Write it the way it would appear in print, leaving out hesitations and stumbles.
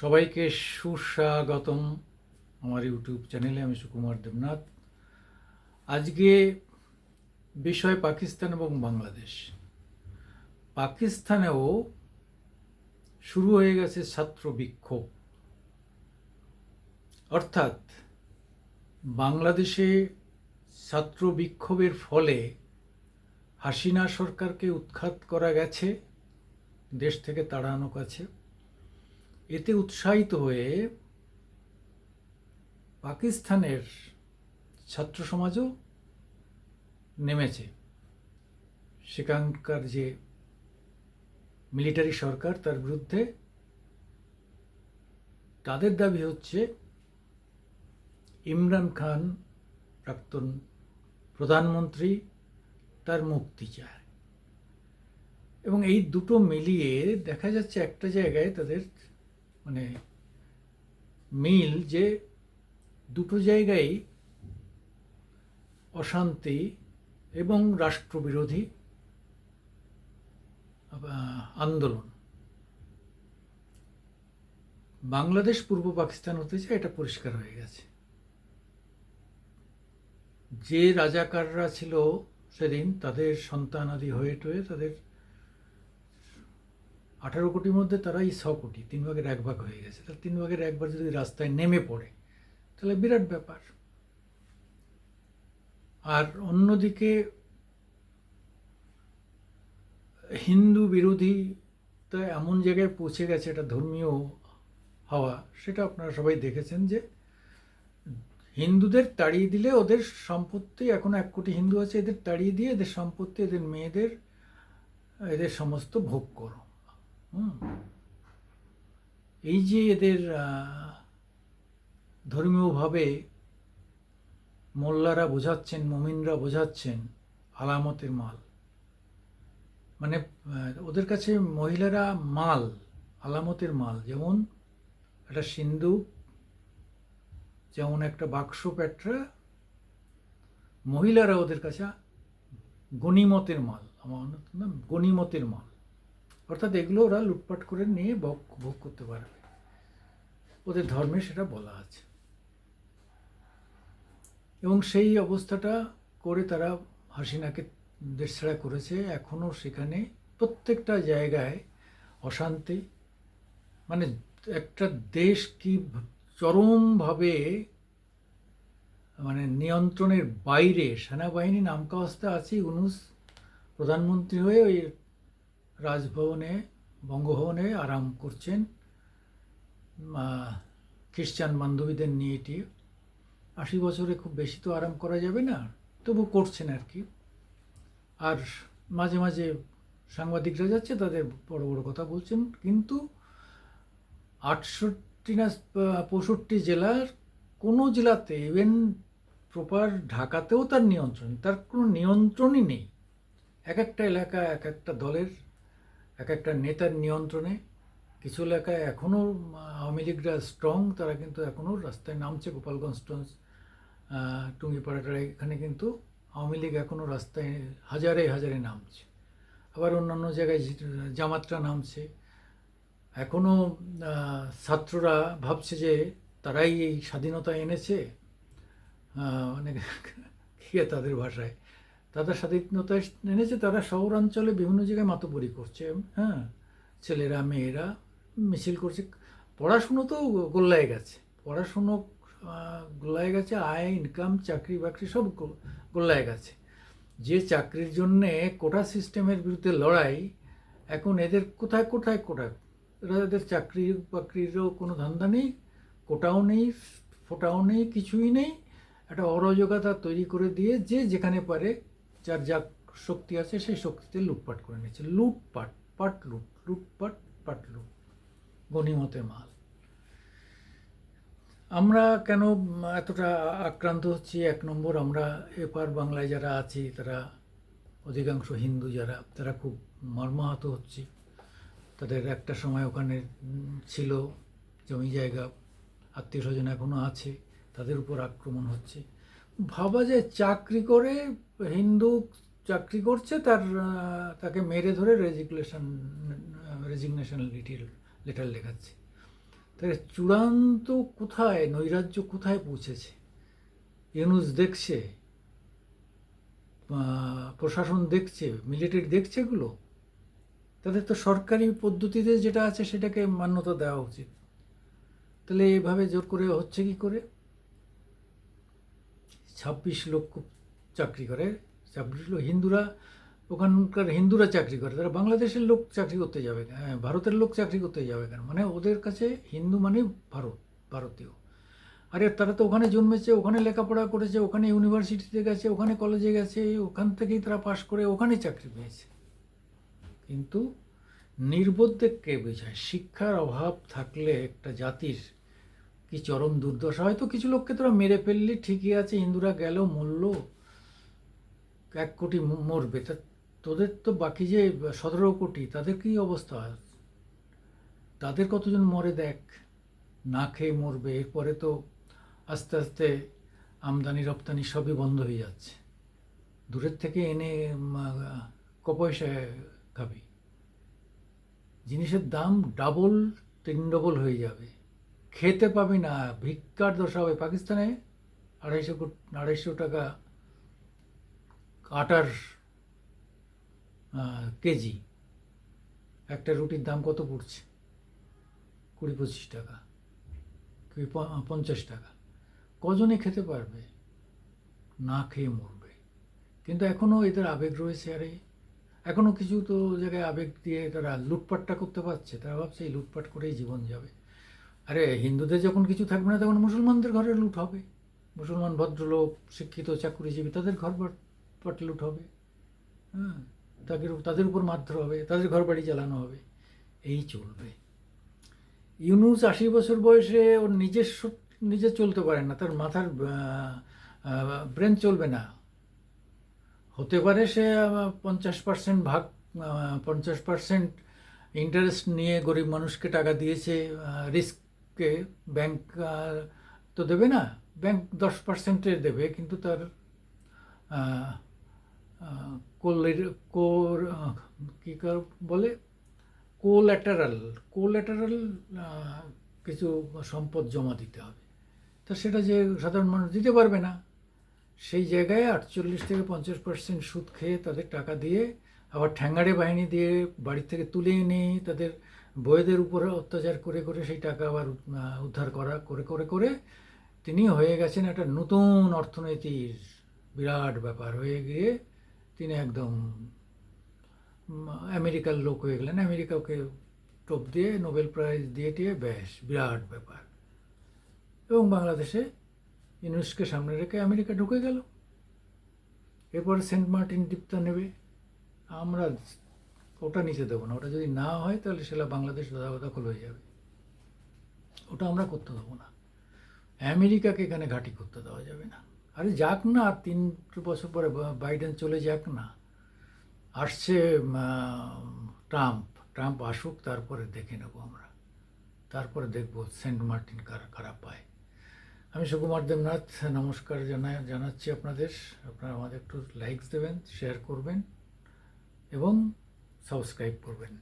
সবাইকে সুস্বাগতম আমার ইউটিউব চ্যানেলে। আমি সুকুমার দেবনাথ। আজকে বিষয় পাকিস্তান এবং বাংলাদেশ। পাকিস্তানেও শুরু হয়ে গেছে ছাত্র বিক্ষোভ, অর্থাৎ বাংলাদেশে ছাত্র বিক্ষোভের ফলে হাসিনা সরকারকে উৎখাত করা গেছে, দেশ থেকে তাড়ানো গেছে। এতে উৎসাহিত হয়ে পাকিস্তানের ছাত্র সমাজও নেমেছে। সেখানকার যে মিলিটারি সরকার তার বিরুদ্ধে। তাদের দাবি হচ্ছে ইমরান খান, প্রাক্তন প্রধানমন্ত্রী, তার মুক্তি চায়। এবং এই দুটো মিলিয়ে দেখা যাচ্ছে একটা জায়গায় তাদের মানে মিল, যে দুটো জায়গায় অশান্তি এবং রাষ্ট্রবিরোধী আন্দোলন। বাংলাদেশ পূর্ব পাকিস্তান হতে চায়, এটা পরিষ্কার হয়ে গেছে। যে রাজাকাররা ছিল সেদিন, তাদের সন্তানাদি হয়ে টয়ে তাদের 18 কোটির মধ্যে তারাই 6 কোটি, 3 ভাগের 1 ভাগ হয়ে গেছে। তাহলে 3 ভাগের 1 ভাগ যদি রাস্তায় নেমে পড়ে তাহলে বিরাট ব্যাপার। আর অন্যদিকে হিন্দু বিরোধী তো এমন জায়গায় পৌঁছে গেছে, এটা ধর্মীয় হওয়া, সেটা আপনারা সবাই দেখেছেন যে হিন্দুদের তাড়িয়ে দিলে ওদের সম্পত্তি, এখন 1 কোটি হিন্দু আছে, এদের তাড়িয়ে দিয়ে এদের সম্পত্তি, এদের মেয়েদের, এদের সমস্ত ভোগ করো। এই যে এদের ধর্মীয়ভাবে মোল্লারা বোঝাচ্ছেন, মুমিনরা বোঝাচ্ছেন আলামতের মাল, মানে ওদের কাছে মহিলারা মাল, আলামতের মাল। যেমন একটা সিন্দুক, যেমন একটা বাক্স প্যাটরা, মহিলারা ওদের কাছে গনিমতের মাল, আমার নাম গনিমতের মাল। অর্থাৎ এগুলো ওরা লুটপাট করে নিয়ে ভোগ করতে পারবে, ওদের ধর্মে সেটা বলা আছে। এবং সেই অবস্থাটা করে তারা হাসিনাকে দেশ ছাড়া করেছে। এখনও সেখানে প্রত্যেকটা জায়গায় অশান্তি, মানে একটা দেশ কি চরমভাবে মানে নিয়ন্ত্রণের বাইরে। সেনাবাহিনী নামকাওয়াস্তে আছে, ইউনূস প্রধানমন্ত্রী হয়ে ওই রাজভবনে, বঙ্গভবনে আরাম করছেন খ্রিস্টান বান্ধবীদের নিয়ে। এটি 80 বছরে খুব বেশি তো আরাম করা যাবে না, তবু করছেন আর কি। আর মাঝে মাঝে সাংবাদিকরা যাচ্ছে, তাদের বড় বড় কথা বলছেন। কিন্তু 68 না 65 জেলার কোনো জেলাতে, ইভেন প্রপার ঢাকাতেও তার নিয়ন্ত্রণ, তার কোনো নিয়ন্ত্রণই নেই। এক একটা এলাকা এক একটা দলের, এক একটা নেতার নিয়ন্ত্রণে। কিছু এলাকায় এখনও আওয়ামী লীগরা স্ট্রং, তারা কিন্তু এখনও রাস্তায় নামছে। গোপালগঞ্জ টুঙ্গিপাড়াটার এখানে কিন্তু আওয়ামী লীগ এখনও রাস্তায় হাজারে হাজারে নামছে। আবার অন্যান্য জায়গায় জামাতরা নামছে। এখনও ছাত্ররা ভাবছে যে তারাই এই স্বাধীনতা এনেছে, মানে তাদের ভাষায় তাদের স্বাধীনতা এনেছে। তারা শহরাঞ্চলে বিভিন্ন জায়গায় মাতব্বরি করছে, ছেলেরা মেয়েরা মিছিল করছে। পড়াশুনো তো গোল্লায় গেছে, পড়াশুনো গোল্লায় গেছে, আয় ইনকাম, চাকরি বাকরি সব গোল্লায় গেছে। যে চাকরির জন্যে কোটা সিস্টেমের বিরুদ্ধে লড়াই, এখন এদের কোথায় কোথায় কোটা, এদের চাকরি বাকরিরও কোনো ধান্দা নেই, কোটাও নেই, ফোটাও নেই, কিছুই নেই। একটা অরাজকতা তৈরি করে দিয়ে যে যেখানে পারে, যার যা শক্তি আছে সেই শক্তিতে লুটপাট করে নিচ্ছে। লুটপাট, পাট লুট, লুটপাট, পাট লুট, গনিমতের মাল। আমরা কেন এতটা আক্রান্ত হচ্ছি? 1 নম্বর, আমরা এপার বাংলায় যারা আছি, তারা অধিকাংশ হিন্দু যারা, তারা খুব মর্মাহত হচ্ছি। তাদের একটা সময় ওখানে ছিল জমি জায়গা, আত্মীয় স্বজন এখনও আছে, তাদের উপর আক্রমণ হচ্ছে। ভাবা যায় চাকরি করে, হিন্দু চাকরি করছে, তাকে মেরে ধরে রেজিগনেশন লেটার লেখাচ্ছে। তাই চূড়ান্ত কোথায় নৈরাজ্য কোথায় পৌঁছেছে? ইউনূস দেখছে, প্রশাসন দেখছে, মিলিটারি দেখছে এগুলো? তাদের তো সরকারি পদ্ধতিতে যেটা আছে সেটাকে মান্যতা দেওয়া উচিত। তাহলে এভাবে জোর করে হচ্ছে কি করে? 26 লক্ষ চাকরি করে, 26 লক্ষ হিন্দুরা, ওখানকার হিন্দুরা চাকরি করে, তারা বাংলাদেশের লোক চাকরি করতে যাবে কেন? ভারতের লোক চাকরি করতে যাবে কেন? মানে ওদের কাছে হিন্দু মানে ভারতীয়। আরে তারা তো ওখানে জন্মেছে, ওখানে লেখাপড়া করেছে, ওখানে ইউনিভার্সিটিতে গেছে, ওখানে কলেজে গেছে, ওখান থেকেই তারা পাশ করে ওখানে চাকরি পেয়েছে। কিন্তু নির্বোধকে কে বোঝায়? শিক্ষার অভাব থাকলে একটা জাতির কি চরম দুর্দশা। হয়তো কিছু লোককে তোরা মেরে ফেললি, ঠিকই আছে, হিন্দুরা গেল মরল, 1 কোটি মরবে, তা তোদের তো বাকি যে 17 কোটি, তাদের কী অবস্থা? তাদের কতজন মরে দেখ, না খেয়ে মরবে। এরপরে তো আস্তে আস্তে আমদানি রপ্তানি সবই বন্ধ হয়ে যাচ্ছে, দূরের থেকে এনে কপয়সায় খাবি, জিনিসের দাম ডাবল 3 ডবল হয়ে যাবে, খেতে পাবি না, ভিক্ষার দশা হবে। পাকিস্তানে 250 টাকা আটার কেজি, একটা রুটির দাম কত পড়ছে? 20-25 টাকা, কি 50 টাকা। কজনে খেতে পারবে? না খেয়ে মরবে। কিন্তু এখনও এদের আবেগ রয়েছে। আরে এখনও কিছু তো জায়গায় আবেগ দিয়ে তারা লুটপাটটা করতে পারছে, তারা ভাবছে এই লুটপাট করেই জীবন যাবে। আরে হিন্দুদের যখন কিছু থাকবে না, তখন মুসলমানদের ঘরে লুট হবে, মুসলমান ভদ্রলোক শিক্ষিত চাকুরিজীবী তাদের ঘর বাট লুট হবে, হ্যাঁ, তাদের উপর মারধর হবে, তাদের ঘর বাড়ি জ্বালানো হবে, এই চলবে। ইউনূস 80 বছর বয়সে ওর নিজে চলতে পারে না, তার মাথার ব্রেন চলবে না। হতে পারে সে 50% ভাগ, 50% ইন্টারেস্ট নিয়ে গরিব মানুষকে টাকা দিয়েছে, রিস্ককে। ব্যাংক তো দেবে না, ব্যাংক 10%-এর দেবে, কিন্তু তার কী বলে, কোল্যাটারাল কিছু সম্পদ জমা দিতে হবে। তা সেটা যে সাধারণ মানুষ দিতে পারবে না, সেই জায়গায় 48 থেকে 50% সুদ খেয়ে তাদের টাকা দিয়ে, আবার ঠ্যাঙ্গাড়ে বাহিনী দিয়ে বাড়ি থেকে তুলে এনে তাদের বউয়েদের উপরে অত্যাচার করে করে সেই টাকা আবার উদ্ধার করে তিনি হয়ে গেছেন একটা নতুন অর্থনীতির বিরাট ব্যাপার হয়ে গিয়ে তিনি একদম আমেরিকার লোক হয়ে গেলেন। আমেরিকাকে টোপ দিয়ে নোবেল প্রাইজ দিয়ে ব্যাস বিরাট ব্যাপার। এবং বাংলাদেশে ইউনুসকে সামনে রেখে আমেরিকা ঢুকে গেল। এরপরে সেন্ট মার্টিন দ্বীপটা নেবে, আমরা ওটা নিতে দেবো না। ওটা যদি না হয় তাহলে সেটা বাংলাদেশ দখল হয়ে যাবে, ওটা আমরা করতে দেবো না। আমেরিকাকে এখানে ঘাঁটি করতে দেওয়া যাবে না। আরে যাক না, 3 বছর পরে বাইডেন চলে যাক না, আসছে ট্রাম্প আসুক, তারপরে দেখে নেবো আমরা, তারপরে দেখবো সেন্ট মার্টিন কারা পায়। আমি সুকুমার দেবনাথ নমস্কার জানাচ্ছি আপনাদের। আপনারা আমাদের একটু লাইকস দেবেন, শেয়ার করবেন এবং সাবস্ক্রাইব করবেন।